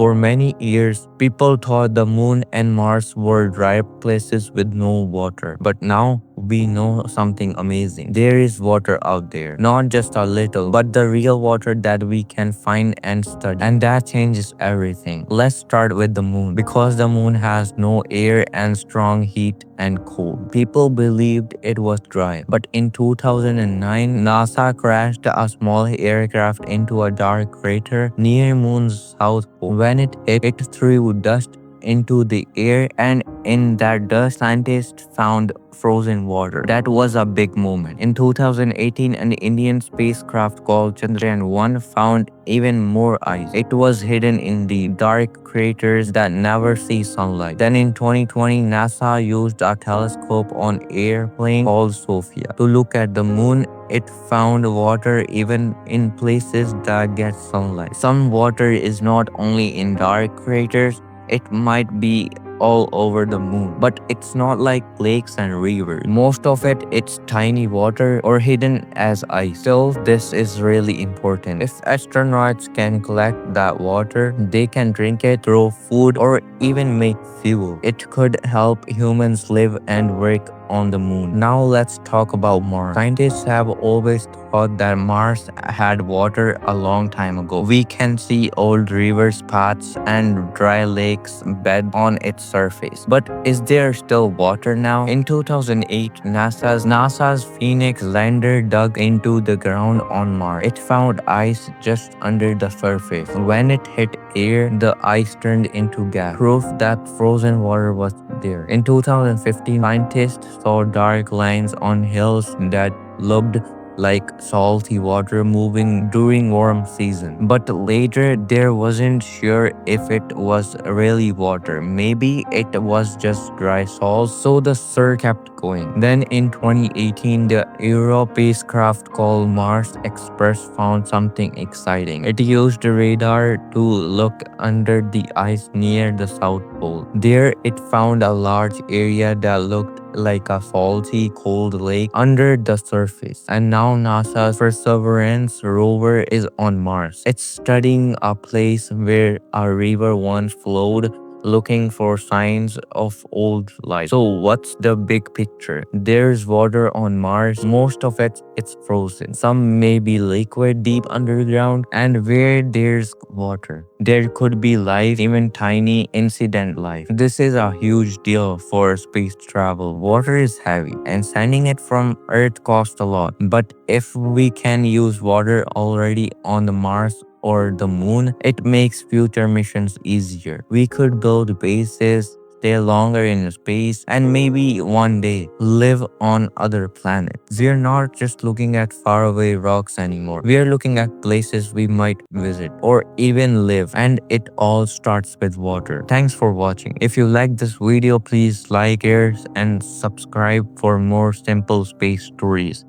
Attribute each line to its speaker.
Speaker 1: For many years, people thought the moon and Mars were dry places with no water. But now, we know something amazing. There is water out there. Not just a little, but the real water that we can find and study. And that changes everything. Let's start with the moon. Because the moon has no air and strong heat and cold, people believed it was dry. But in 2009, NASA crashed a small aircraft into a dark crater near moon's south pole. When it hit, it threw dust into the air, and in that dust, scientists found frozen water. That was a big moment. In 2018, an Indian spacecraft called Chandrayaan found even more ice. It was hidden in the dark craters that never see sunlight. Then in 2020, NASA used a telescope on airplane called SOFIA to look at the moon. It found water even in places that get sunlight. Some water is not only in dark craters, it might be all over the moon, but it's not like lakes and rivers. Most of it's tiny water or hidden as ice. Still, this is really important. If astronauts can collect that water, they can drink it, grow food, or even make fuel. It could help humans live and work on the moon. Now let's talk about Mars. Scientists have always thought that Mars had water a long time ago. We can see old rivers, paths, and dry lakes bed on its surface. But is there still water now? In 2008, NASA's Phoenix lander dug into the ground on Mars. It found ice just under the surface. When it hit air, the ice turned into gas, proof that frozen water was there. In 2015, scientists saw dark lines on hills that looked like salty water moving during warm season. But later, there wasn't sure if it was really water. Maybe it was just dry salt, so the search kept going. Then in 2018, the Europe spacecraft called Mars Express found something exciting. It used radar to look under the ice near the South Pole. There, it found a large area that looked like a salty, cold lake under the surface. And now NASA's Perseverance rover is on Mars. It's studying a place where a river once flowed, looking for signs of old life. So what's the big picture? There's water on Mars. Most of it's frozen. Some may be liquid deep underground, and where there's water, there could be life, even tiny incident life. This is a huge deal for space travel. Water is heavy, and sending it from Earth costs a lot. But if we can use water already on the Mars or the moon, it makes future missions easier. We could build bases, stay longer in space, and maybe one day live on other planets. We're not just looking at faraway rocks anymore. We're looking at places we might visit or even live, and it all starts with water. Thanks for watching. If you like this video, please like, share, and subscribe for more simple space stories.